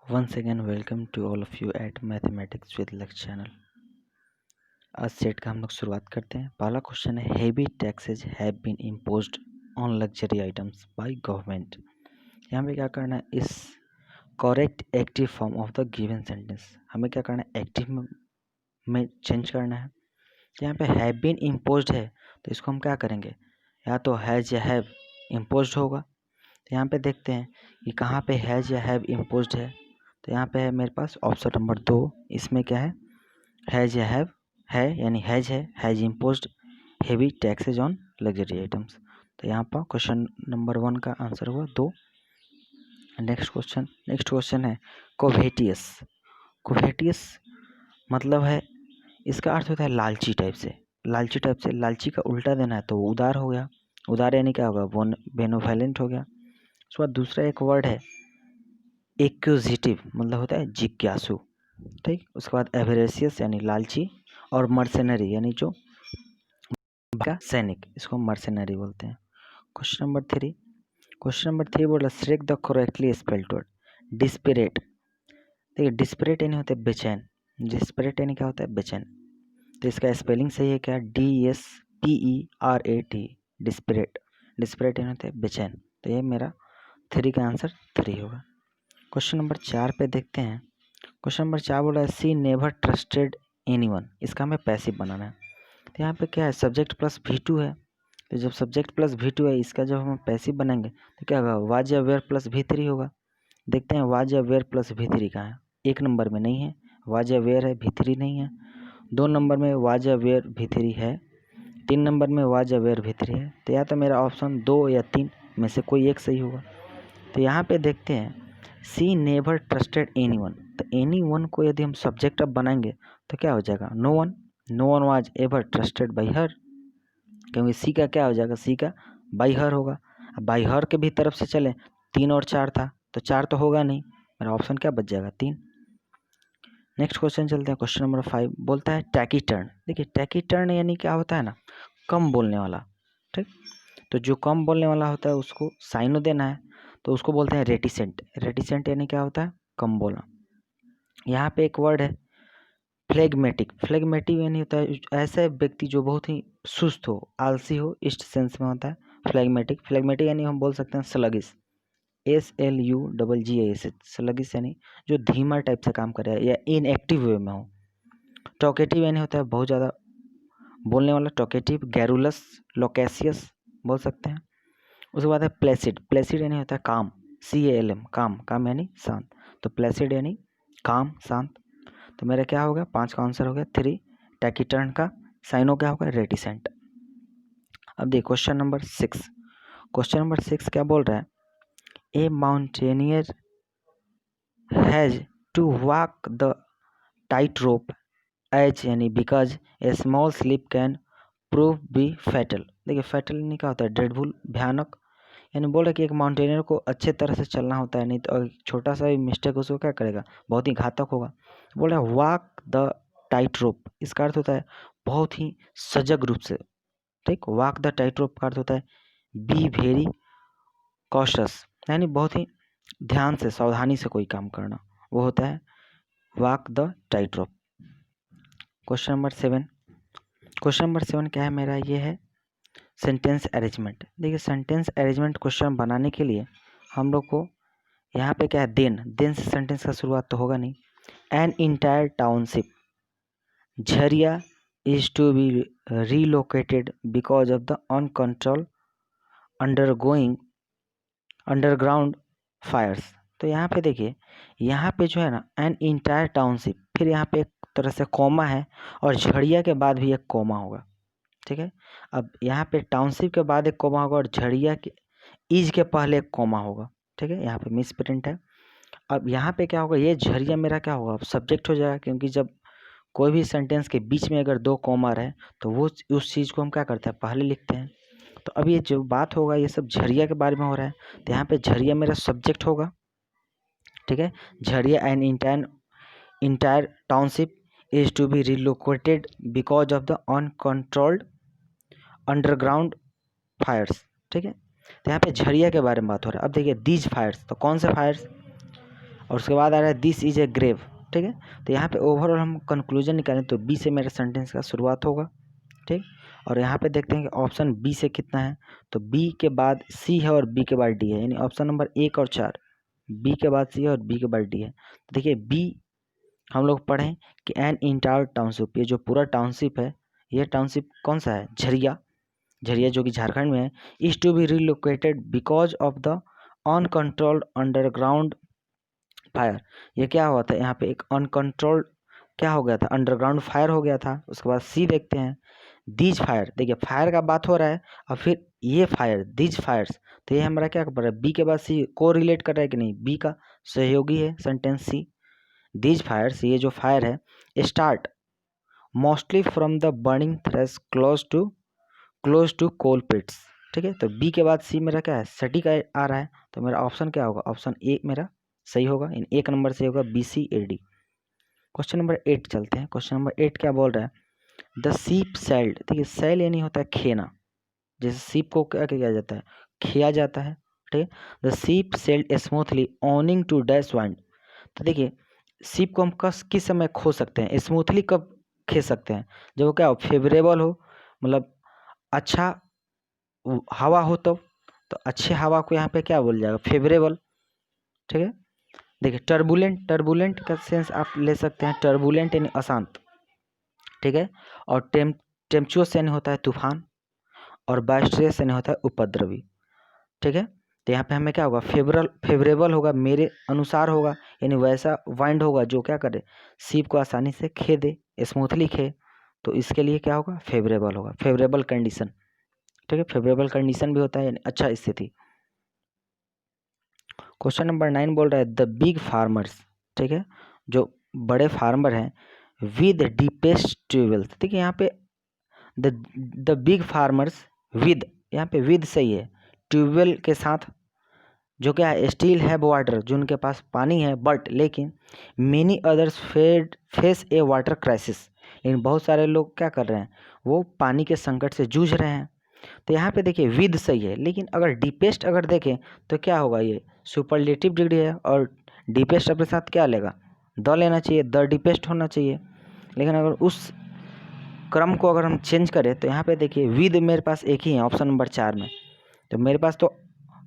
Once again, welcome to all of you at Mathematics with Lux channel. आज set का हम लोग शुरुआत करते हैं। पहला क्वेश्चन है, heavy taxes have been imposed on luxury items by government. यहाँ पे क्या करना है, इस correct active form of the given sentence हमें क्या करना है, एक्टिव में चेंज करना है। यहाँ पे हैव बीन इम्पोज्ड है तो इसको हम क्या करेंगे, या तो हैज या हैव इम्पोज्ड होगा। तो यहाँ पे देखते हैं कि कहाँ पे हैज या हैव इम्पोज्ड है। तो यहाँ पे है मेरे पास ऑप्शन नंबर 2, इसमें क्या है, हैज या हैव है, यानी हैज है, has imposed heavy taxes on luxury items. तो यहाँ पर क्वेश्चन नंबर 1 का आंसर हुआ 2। नेक्स्ट क्वेश्चन है कोवेटियस। कोवेटियस मतलब है, इसका अर्थ होता है लालची टाइप से। लालची का उल्टा देना है तो वो उदार हो गया। उदार यानी क्या होगा, बेनोवैलेंट हो गया। उसके बाद दूसरा एक वर्ड है एक्यूजिटिव, मतलब होता है जिज्ञासु, ठीक। उसके बाद एवरेशियस यानी लालची, और मर्सेनरी यानी जो सैनिक, इसको मर्सेनरी बोलते हैं। क्वेश्चन नंबर 3 बोला select the correctly spelled word desperate. देखिए डिस्परेट यानी होता है बेचैन। डिस्परेट यानी क्या होता है, बेचैन। तो इसका स्पेलिंग सही है क्या, DSPERAT, डिस्परेट। डिस्परेट यानी होता है बेचैन। तो ये मेरा 3 का आंसर 3 होगा। क्वेश्चन नंबर 4 पे देखते हैं। क्वेश्चन नंबर 4 बोला है सी नेवर ट्रस्टेड एनीवन। इसका हमें पैसिव बनाना है। तो यहाँ पे क्या है, सब्जेक्ट प्लस V2 है। तो जब सब्जेक्ट प्लस V2 है, इसका जब हम पैसिव बनाएंगे तो क्या होगा, वाज या वेयर प्लस V3 होगा। देखते हैं वाज या वेयर प्लस V3 कहाँ है। 1 नंबर में नहीं है, वाज या वेयर है, V3 नहीं है। 2 नंबर में वाज या वेयर V3 है। 3 नंबर में वाज या वेयर V3 है। तो या तो मेरा ऑप्शन 2 या 3 में से कोई एक सही होगा। तो यहाँ पे देखते हैं सी नेवर ट्रस्टेड एनीवन। तो एनीवन को यदि हम सब्जेक्ट अब बनाएंगे तो क्या हो जाएगा, no one was ever trusted by her, क्योंकि सी का क्या हो जाएगा, सी का बाई हर होगा। अब बाई हर के भी तरफ से चले, 3 और 4 था तो 4 तो होगा नहीं, मेरा ऑप्शन क्या बच जाएगा, 3। नेक्स्ट क्वेश्चन चलते हैं। क्वेश्चन नंबर 5 बोलता है टैकी टर्न। देखिए टैकी टर्न यानी क्या होता है ना, कम बोलने वाला, ठीक। तो जो कम बोलने वाला होता है उसको साइनो देना है, तो उसको बोलते हैं रेटिसेंट। रेटिसेंट यानी क्या होता है, कम बोलना। यहाँ पे एक वर्ड है फ्लेगमेटिक। फ्लेगमेटिक यानी होता है ऐसा व्यक्ति जो बहुत ही सुस्त हो, आलसी हो, इस सेंस में होता है फ्लेगमेटिक। फ्लेगमेटिक यानी हम बोल सकते हैं स्लगिस, SLUGGIS, स्लगिस यानी जो धीमा टाइप से काम कर रहा है या इनएक्टिव वे में हो। टॉकेटिव यानी होता है बहुत ज़्यादा बोलने वाला, टॉकेटिव। गैरुलस, लोकेसियस बोल सकते हैं। उसके बाद है प्लेसिड। प्लेसिड यानी होता है काम, CALM, काम यानी शांत। तो प्लेसिड यानी काम, शांत। तो मेरा क्या होगा, 5 का आंसर हो गया 3। टैकीटर्न का साइनो क्या होगा, रेटिसेंट। अब देखिए क्वेश्चन नंबर 6। क्वेश्चन नंबर 6 क्या बोल रहा है, a mountaineer has to walk the tight rope edge, यानी because a small slip can prove be fatal. देखिए फैटल नहीं क्या होता है, ड्रेडफुल, भयानक। यानी बोल रहा है कि एक माउंटेनियर को अच्छे तरह से चलना होता है, नहीं तो छोटा सा भी मिस्टेक उसको क्या करेगा, बहुत ही घातक होगा। बोल रहा है वॉक द टाइट रोप, इसका अर्थ होता है बहुत ही सजग रूप से, ठीक। वॉक द टाइट रोप का अर्थ होता है बी वेरी कॉशस, यानी बहुत ही ध्यान से, सावधानी से कोई काम करना, वो होता है walk the tight rope. Question number 7 क्या है मेरा, ये है सेंटेंस अरेंजमेंट। देखिए सेंटेंस अरेंजमेंट क्वेश्चन बनाने के लिए हम लोग को यहाँ पे क्या है, देन से सेंटेंस का शुरुआत तो होगा नहीं। An entire township Jharia is to be relocated because of the uncontrolled underground fires. तो यहाँ पे देखिए, यहाँ पे जो है ना एन इंटायर टाउनशिप, फिर यहाँ पे एक तरह से कॉमा है, और झड़िया के बाद भी एक कॉमा होगा, ठीक है। अब यहाँ पे टाउनशिप के बाद एक कॉमा होगा और झड़िया के इज के पहले एक कॉमा होगा, ठीक है। यहाँ पे मिस प्रिंट है। अब यहाँ पे क्या होगा, ये झरिया मेरा क्या होगा, अब सब्जेक्ट हो जाएगा, क्योंकि जब कोई भी सेंटेंस के बीच में अगर 2 कॉमा रहे तो वो उस चीज़ को हम क्या करते हैं, पहले लिखते हैं। तो अब ये जो बात होगा ये सब झरिया के बारे में हो रहा है, तो यहाँ पे झरिया मेरा सब्जेक्ट होगा, ठीक है। Jharia and entire township is to be relocated because of the uncontrolled underground fires, ठीक है। तो यहाँ पे झरिया के बारे में बात हो रहा है। अब देखिए दीज फायर्स, तो कौन से फायर्स, और उसके बाद आ रहा है दिस इज ए ग्रेव, ठीक है। तो यहाँ पे ओवरऑल हम कंक्लूजन निकालें तो बी से मेरा सेंटेंस का शुरुआत होगा, ठीक। और यहाँ पे देखते हैं कि ऑप्शन बी से कितना है, तो बी के बाद सी है और बी के बाद डी है, यानी ऑप्शन नंबर 1 और 4, बी के बाद सी है और बी के बाद डी है। तो देखिए बी हम लोग पढ़ें कि एन इंटायर टाउनशिप, ये जो पूरा टाउनशिप है, ये टाउनशिप कौन सा है, झरिया, झरिया जो कि झारखंड में है, is to be relocated because of the uncontrolled underground fire. ये क्या हुआ था, यहाँ पे एक अनकंट्रोल्ड क्या हो गया था, अंडरग्राउंड फायर हो गया था। उसके बाद सी देखते हैं, दीज फायर, देखिए फायर का बात हो रहा है और फिर ये फायर, दीज फायर्स, तो ये हमारा क्या कर रहा है, बी के बाद सी को रिलेट कर रहा है कि नहीं, बी का सहयोगी है सेंटेंस सी। दीज फायर्स, ये जो फायर है, start mostly from the burning trash close to coal pits, ठीक है। तो बी के बाद सी मेरा क्या है, सटीक आ रहा है, तो मेरा ऑप्शन क्या होगा, ऑप्शन ए मेरा सही होगा, इन एक नंबर से होगा B C A D. Question number 8 चलते हैं। क्वेश्चन नंबर 8 क्या बोल रहा है, द सीप सेल्ड, देखिए सेल यानी होता है खेना, जैसे सीप को क्या किया जाता है, खिया जाता है, ठीक है। The ship sailed smoothly owing to dash wind, तो देखिए सीप को हम किस समय खो सकते हैं, स्मूथली कब खे सकते हैं, जब वो क्या हो, फेवरेबल हो, मतलब अच्छा हवा हो तो अच्छे हवा को यहाँ पे क्या बोल जाएगा, फेवरेबल, ठीक है। देखिए टर्बुलेंट, टर्बुलेंट का सेंस आप ले सकते हैं, टर्बुलेंट यानी अशांत, ठीक है। और टेम्पचुअस यानी होता है तूफान, और बाइस्ट्रेस यानी होता है उपद्रवी, ठीक है। तो यहाँ पे हमें क्या होगा, फेवरेबल होगा, मेरे अनुसार होगा, यानी वैसा वाइंड होगा जो क्या करे, सीप को आसानी से खे दे, स्मूथली खे, तो इसके लिए क्या होगा, फेवरेबल होगा, फेवरेबल कंडीशन, ठीक है। फेवरेबल कंडीशन भी होता है यानी अच्छा स्थिति। क्वेश्चन नंबर 9 बोल रहा है द बिग फार्मर्स, ठीक है, जो बड़े फार्मर हैं, विद डीपेस्ट ट्यूबवेल्स, देखिए यहाँ पे द बिग फार्मर्स विद, यहाँ पे विद सही है, ट्यूबवेल के साथ, जो क्या है, स्टील है वाटर, जो उनके पास पानी है, बट लेकिन मेनी अदर्स फेस ए वाटर क्राइसिस, लेकिन बहुत सारे लोग क्या कर रहे हैं, वो पानी के संकट से जूझ रहे हैं। तो यहाँ पे देखिए विद सही है, लेकिन अगर डीपेस्ट अगर देखें तो क्या होगा, ये सुपरलेटिव डिग्री है, और डीपेस्ट अपने साथ क्या लेगा, द लेना चाहिए, द डीपेस्ट होना चाहिए। लेकिन अगर उस क्रम को अगर हम चेंज करें तो यहाँ पे देखिए विद मेरे पास एक ही है ऑप्शन नंबर 4 में, तो मेरे पास तो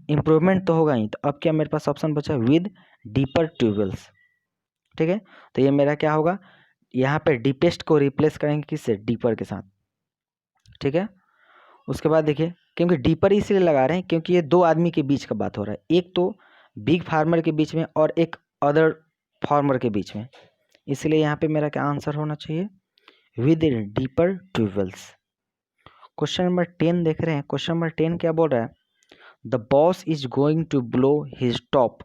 इम्प्रूवमेंट तो होगा ही, तो अब क्या मेरे पास ऑप्शन बचा विद डीपर ट्यूबवेल्स, ठीक है। तो ये मेरा क्या होगा, यहाँ पे डीपेस्ट को रिप्लेस करेंगे किससे, डीपर के साथ, ठीक है। उसके बाद देखिए, क्योंकि डीपर इसलिए लगा रहे हैं क्योंकि ये दो आदमी के बीच का बात हो रहा है, एक तो बिग फार्मर के बीच में और एक अदर फार्मर के बीच में, इसलिए यहाँ पे मेरा क्या आंसर होना चाहिए, with deeper tube wells. Question number 10 देख रहे हैं। क्वेश्चन नंबर 10 क्या बोल रहा है, the boss is going to blow his top,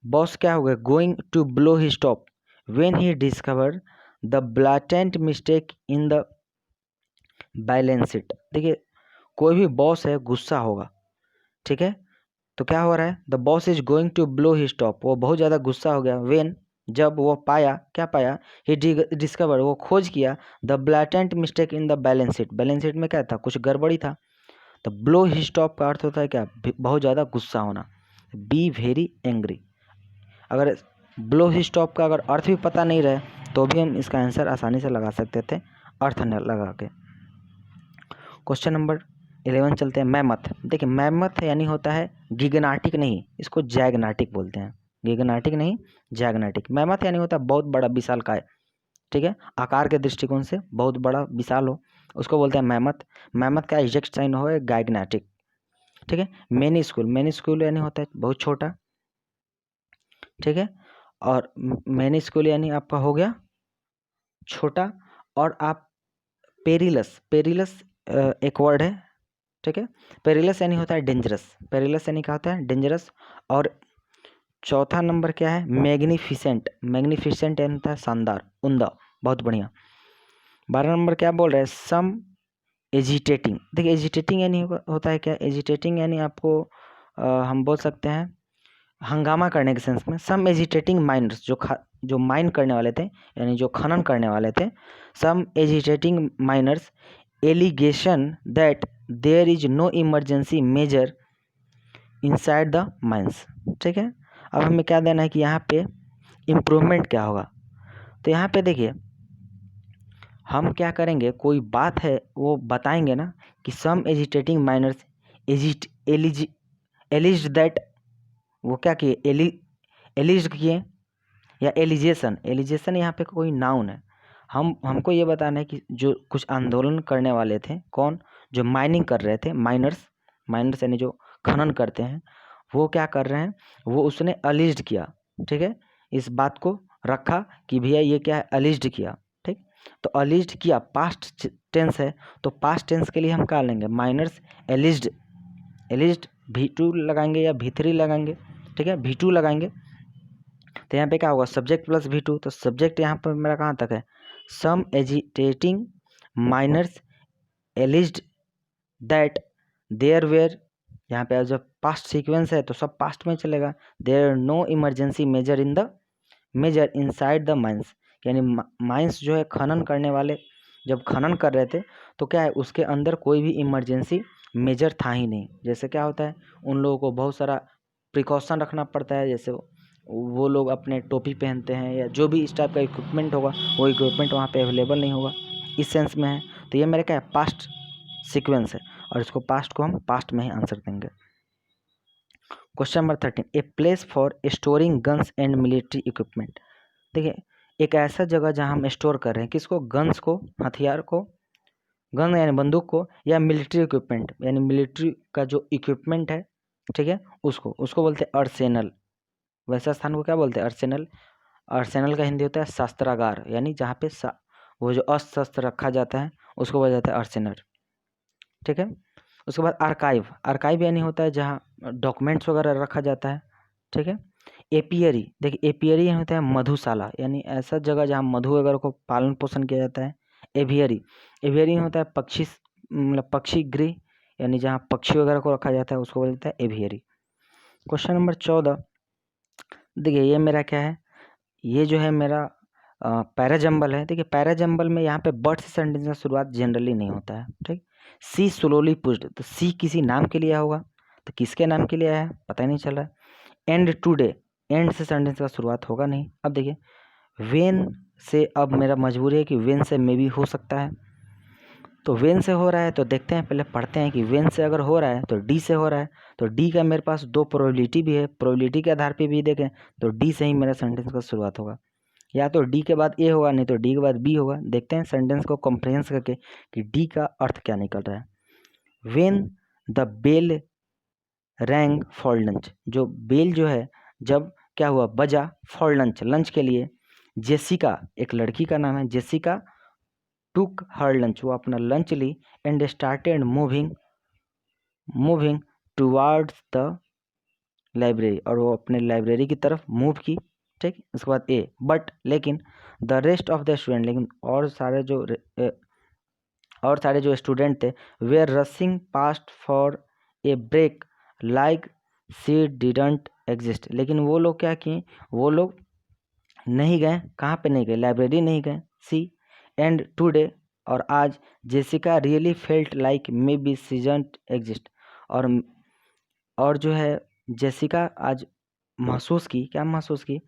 boss क्या होगा, going to blow his top when he discover the blatant mistake in the balance sheet, देखिए कोई भी बॉस है गुस्सा होगा, ठीक है। तो क्या हो रहा है, the boss is going to blow his top, वो बहुत ज़्यादा गुस्सा हो गया, व्हेन जब वो पाया, क्या पाया, ही डिस्कवर, वो खोज किया, the blatant mistake in the balance sheet, balance sheet में क्या था, कुछ गड़बड़ी था। तो ब्लो हिज टॉप का अर्थ होता है क्या, बहुत ज़्यादा गुस्सा होना, बी वेरी एंग्री। अगर ब्लो हिज टॉप का अगर अर्थ भी पता नहीं रहे तो भी हम इसका आंसर आसानी से लगा सकते थे अर्थ न लगा के। क्वेश्चन नंबर 11 चलते हैं। मैमथ, देखिए मैमथ यानी होता है गिगनाटिक नहीं, इसको जैगनाटिक बोलते हैं, गिगनाटिक नहीं जैगनाटिक। मैमथ यानी होता है बहुत बड़ा विशालकाय, ठीक है, आकार के दृष्टिकोण से बहुत बड़ा विशाल हो, उसको बोलते हैं मैमथ। मैमथ का एग्जैक्ट साइन हो है गाइगनाटिक, ठीक है। मेनी स्कूल यानी होता है बहुत छोटा, ठीक है। और मेनी स्कूल यानी आपका हो गया छोटा, और आप पेरिलस एक वर्ड है, ठीक है। पेरिलस यानी होता है डेंजरस, पेरिलस यानी क्या होता है, डेंजरस। और चौथा नंबर क्या है, मैग्निफिसेंट, मैग्निफिसेंट यानी होता है शानदार, उम्दा, बहुत बढ़िया। 12 नंबर क्या बोल रहे हैं, सम एजिटेटिंग, देखिए एजिटेटिंग यानी होता है क्या, एजिटेटिंग यानी आपको हम बोल सकते हैं हंगामा करने के सेंस में। सम एजिटेटिंग माइनर्स, जो माइन करने वाले थे, यानी जो खनन करने वाले थे, some agitating miners allegation that there is no emergency major inside the mines, ठीक है। अब हमें क्या देना है कि यहाँ पे इम्प्रूवमेंट क्या होगा। तो यहाँ पे देखिए हम क्या करेंगे, कोई बात है वो बताएंगे ना कि सम एजिटेटिंग माइनर्स एलिज्ड दैट, वो क्या किए, एलिज्ड किए या एलिजेशन यहाँ पे कोई नाउन है। हमको ये बताना है कि जो कुछ आंदोलन करने वाले थे, कौन, जो माइनिंग कर रहे थे, माइनर्स यानी जो खनन करते हैं, वो क्या कर रहे हैं, वो उसने अलिज्ड किया। ठीक है, इस बात को रखा कि भैया ये क्या है, अलिज्ड किया। ठीक, तो अलिज्ड किया पास्ट टेंस है, तो पास्ट टेंस के लिए हम क्या लेंगे, माइनर्स एलिज्ड V2 लगाएंगे या V3 लगाएंगे। ठीक है, V2 लगाएंगे। तो यहाँ पे क्या होगा, सब्जेक्ट प्लस V2, तो सब्जेक्ट यहाँ पर मेरा कहाँ तक है, some agitating miners alleged that there were, यहाँ पे जब पास्ट सीक्वेंस है तो सब पास्ट में चलेगा, there no emergency major inside the mines, यानी माइंस जो है खनन करने वाले जब खनन कर रहे थे तो क्या है, उसके अंदर कोई भी इमरजेंसी मेजर था ही नहीं। जैसे क्या होता है, उन लोगों को बहुत सारा प्रिकॉशन रखना पड़ता है, जैसे वो लोग अपने टोपी पहनते हैं या जो भी इस टाइप का इक्विपमेंट होगा, वो इक्विपमेंट वहाँ पे अवेलेबल नहीं होगा, इस सेंस में है। तो ये मेरा क्या है, पास्ट सीक्वेंस है, और इसको पास्ट को हम पास्ट में ही आंसर देंगे। Question number 13, a place for storing guns and military equipment. देखिए एक ऐसा जगह जहाँ हम स्टोर कर रहे हैं, किसको, गन्स को, हथियार को, गन यानी बंदूक को, या मिलिट्री इक्विपमेंट यानी मिलिट्री का जो इक्विपमेंट है, ठीक है, उसको बोलते हैं अर्सेनल। वैसा स्थान को क्या बोलते हैं, अर्सेनल। अर्सेनल का हिंदी होता है शस्त्रागार, यानी जहाँ पे वो जो अस्त्र शस्त्र रखा जाता है उसको बोला जाता है अर्सेनल। ठीक है, उसके बाद आर्काइव यानी होता है जहाँ डॉक्यूमेंट्स वगैरह रखा जाता है। ठीक है, एपियरी, देखिए एपियरी यानी होता है मधुशाला, यानी ऐसा जगह जहाँ मधु वगैरह को पालन पोषण किया जाता है। एवियरी होता है पक्षी, मतलब पक्षी गृह, यानी जहाँ पक्षी वगैरह को रखा जाता है उसको बोलता है एवियरी। क्वेश्चन नंबर 14, देखिए ये मेरा क्या है, ये जो है मेरा पैराजम्बल है। देखिए पैराजम्बल में यहाँ पे बट से सेंटेंस का शुरुआत जनरली नहीं होता है। ठीक, सी स्लोली पुश्ड, तो सी किसी नाम के लिए होगा, तो किसके नाम के लिए आया है पता ही नहीं चल रहा है। एंड टुडे, एंड से सेंटेंस का शुरुआत होगा नहीं। अब देखिए वेन से, अब मेरा मजबूरी है कि वेन से मे भी हो सकता है, तो वेन से हो रहा है तो देखते हैं, पहले पढ़ते हैं कि वेन से अगर हो रहा है तो डी से हो रहा है, तो डी का मेरे पास दो प्रोबेबिलिटी भी है, प्रोबेबिलिटी के आधार पे भी देखें तो डी से ही मेरा सेंटेंस का शुरुआत होगा, या तो डी के बाद ए होगा, नहीं तो डी के बाद बी होगा। देखते हैं सेंटेंस को कंप्रेहेंस करके कि डी का अर्थ क्या निकल रहा है। When the bell rang for lunch, जो बेल जो है जब क्या हुआ, बजा, फॉर लंच, लंच के लिए। जेसिका, एक लड़की का नाम है जेसिका, टुक हर लंच, वो अपना लंच ली, and started moving towards the library, और वो अपने लाइब्रेरी की तरफ मूव की। ठीक, उसके बाद ए, बट लेकिन the rest of the student, लेकिन और सारे जो स्टूडेंट थे, were rushing past for a break like she didn't exist, लेकिन वो लोग क्या किए, वो लोग नहीं गए, कहाँ पे नहीं गए, लाइब्रेरी नहीं गए। सी, एंड टुडे, और आज, Jessica really felt like maybe she doesn't exist, और जो है जेसिका आज महसूस की, क्या महसूस की,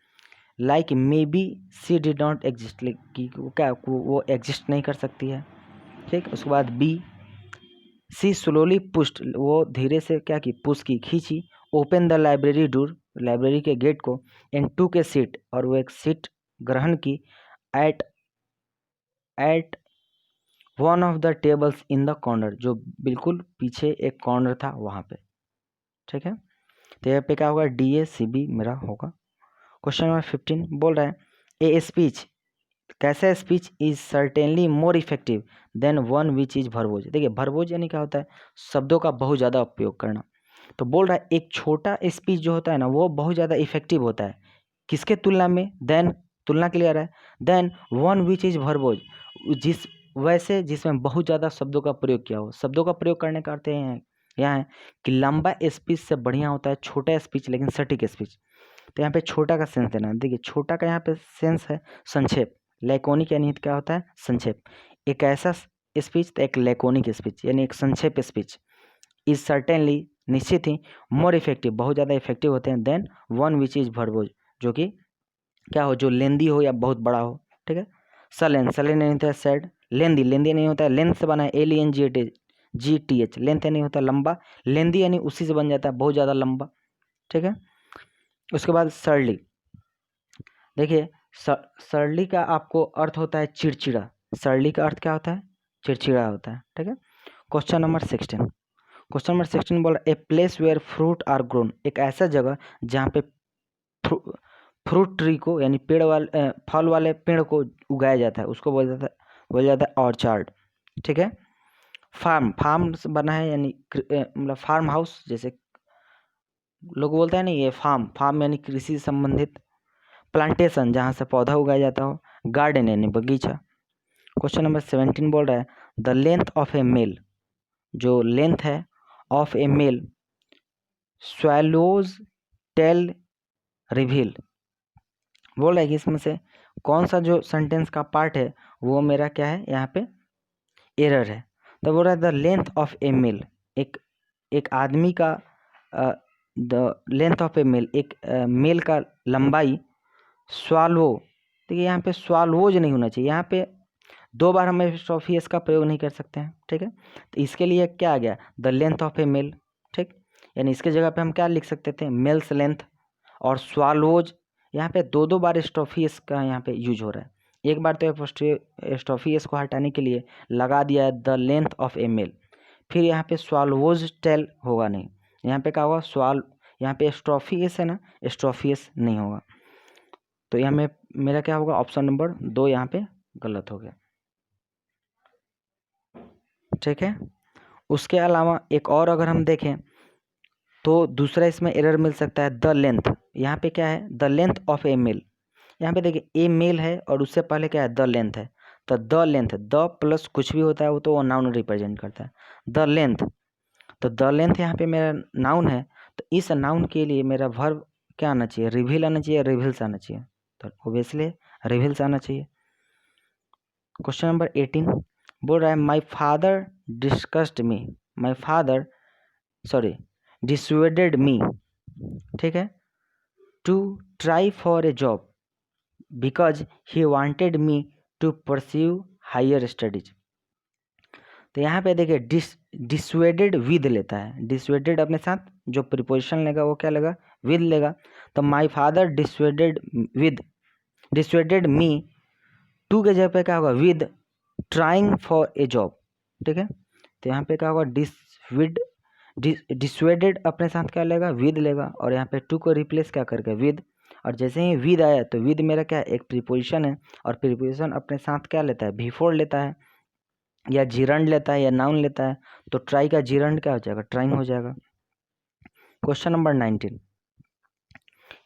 like maybe she did not exist, कि वो एग्जिस्ट नहीं कर सकती है। ठीक, उसके बाद बी, सी स्लोली पुश्ड, वो धीरे से क्या की, पुश की, खींची, open the library door, library के गेट को, एंड टूक ए सीट, और वो एक सीट ग्रहण की, at one of the tables in the corner, जो बिल्कुल पीछे एक कॉर्नर था वहाँ पे। ठीक है, तो यहाँ पे क्या होगा, डी ए सी बी मेरा होगा। क्वेश्चन नंबर 15 बोल रहा है, ए स्पीच, कैसा speech is certainly more effective than one which is verbose. देखिए वर्बोज यानी क्या होता है, शब्दों का बहुत ज़्यादा उपयोग करना। तो बोल रहा है एक छोटा स्पीच जो होता है ना, वो बहुत ज़्यादा इफेक्टिव होता है, किसके तुलना में, देन, तुलना के लिए आ रहा है, than one which is verbose, जिसमें बहुत ज़्यादा शब्दों का प्रयोग किया हो। शब्दों का प्रयोग करने का अर्थ हैं यहाँ है कि लंबा स्पीच से बढ़िया होता है छोटा स्पीच, लेकिन सटीक स्पीच। तो यहाँ पे छोटा का सेंस देना है। देखिए छोटा का यहाँ पे सेंस है संक्षेप, लैकोनिक यानी क्या होता है, संक्षेप। एक ऐसा स्पीच, तो एक लैकोनिक स्पीच यानी एक संक्षेप स्पीच, इज सर्टेनली, निश्चित ही मोर इफेक्टिव बहुत ज़्यादा इफेक्टिव होते हैं than one which is verbose जो कि क्या हो, जो लेंदी हो या बहुत बड़ा हो। ठीक है, सलेन नहीं होता है सैड, लेंदी नहीं होता है, लेंथ से बना है LENGH लेंथ नहीं होता लंबा, लेंदी यानी उसी से बन जाता है बहुत ज़्यादा लंबा। ठीक है, उसके बाद सरली, देखिए सरली का आपको अर्थ होता है चिड़चिड़ा, सरली का अर्थ क्या होता है, चिड़चिड़ा होता है। ठीक है, क्वेश्चन नंबर 16 बोल रहा है a place where fruit are grown, एक ऐसा जगह जहाँ पे फ्रूट ट्री को यानी पेड़ वाले फल वाले पेड़ को उगाया जाता है, उसको बोला जाता है ऑर्चार्ड। ठीक है, फार्म बना है यानी मतलब फार्म हाउस, जैसे लोग बोलते हैं ना ये फार्म यानी कृषि से संबंधित, प्लांटेशन जहाँ से पौधा उगाया जाता हो, गार्डन यानी बगीचा। क्वेश्चन नंबर 17 बोल रहा है the length of a male, जो लेंथ है of a male swallow's tail reveal, बोल रहा है कि इसमें से कौन सा जो सेंटेंस का पार्ट है वो मेरा क्या है, यहाँ पे एरर है। तो बोल रहा है the length of a male, एक आदमी का the length of a male, एक मेल का लंबाई स्वाल्वो, देखिए यहाँ पे स्वाल्वोज नहीं होना चाहिए, यहाँ पे 2 बार हम एस्ट्रोफी एस का प्रयोग नहीं कर सकते हैं। ठीक है, तो इसके लिए क्या आ गया the length of a male. ठीक, यानी इसके जगह पे हम क्या लिख सकते थे, मेल्स लेंथ, और स्वाल्वोज यहाँ पे 2 बार एस्ट्रोफी एस का यहाँ पे यूज हो रहा है, एक बार तो एस्ट्रोफी एस को हटाने के लिए लगा दिया है the length of a male, फिर यहाँ पे स्वाल्वोज टेल होगा नहीं, यहाँ पे क्या होगा यहाँ पे एस्ट्रोफी एस है ना, एस्ट्रोफी एस नहीं होगा, तो यहाँ में मेरा क्या होगा, ऑप्शन नंबर 2 यहाँ पे गलत हो गया। ठीक है, उसके अलावा एक और अगर हम देखें तो दूसरा इसमें एरर मिल सकता है द लेंथ, यहाँ पे क्या है the length of a male, यहाँ पे देखिए ए मेल है और उससे पहले क्या है द लेंथ है, तो द लेंथ, द प्लस कुछ भी होता है वो तो नाउन रिप्रेजेंट करता है, द लेंथ, तो द लेंथ यहाँ पे मेरा नाउन है, तो इस नाउन के लिए मेरा वर्ब क्या आना चाहिए, रिवील आना चाहिए, रिवील्स आना चाहिए, तो ओबियसली रिवील्स आना चाहिए। क्वेश्चन नंबर 18 बोल रहा है माई फादर डिसुएडेड मी, ठीक है, to try for a job because he wanted me to pursue higher studies. तो यहाँ पे देखिए डिसुएडेड विद लेता है, डिसुएडेड अपने साथ जो प्रीपोजिशन लेगा वो क्या लेगा, विद लेगा, तो माई फादर डिसुएडेड मी, टू के जगह पे क्या होगा with trying for a job. ठीक है, तो यहाँ पे क्या होगा डिसुएडेड अपने साथ क्या लेगा, विद लेगा, और यहाँ पे टू को रिप्लेस क्या करके विद, और जैसे ही विद आया तो विद मेरा क्या है, एक प्रीपोजिशन है, और प्रीपोजिशन अपने साथ क्या लेता है, बिफोर लेता है, या जीरंड लेता है, या नाउन लेता है, तो ट्राई का जीरंड क्या हो जाएगा, ट्राइंग हो जाएगा। Question number 19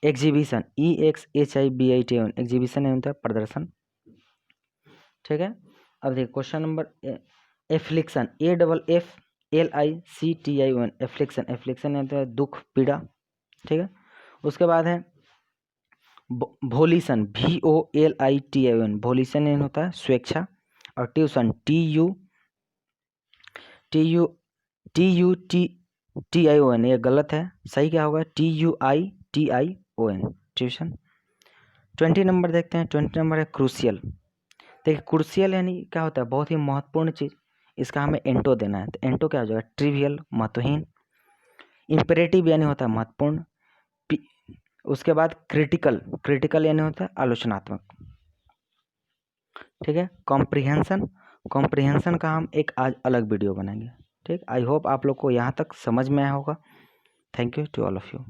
exhibition, EXHIBITION, exhibition होता है प्रदर्शन। ठीक है, अब देखिए question number affliction, AFFLICTION, affliction होता है दुख पीड़ा। ठीक है, उसके बाद है वोलिशन, VOLITION, वोलिशन होता है स्वेच्छा, और ट्यूशन TUTION, ये गलत है, सही क्या होगा TUITION, ट्यूशन। 20 नंबर देखते हैं, 20 नंबर है क्रूशियल। देखिए क्रूशियल यानी क्या होता है, बहुत ही महत्वपूर्ण चीज़, इसका हमें एंटो देना है, तो एंटो क्या हो जाएगा, ट्रिवियल महत्वहीन, इंपेरेटिव यानी होता है महत्वपूर्ण, उसके बाद क्रिटिकल यानी होता है आलोचनात्मक। ठीक है, कॉम्प्रिहेंशन का हम एक आज अलग वीडियो बनाएंगे। ठीक, आई होप आप लोग को यहाँ तक समझ में आया होगा। Thank you to all of you.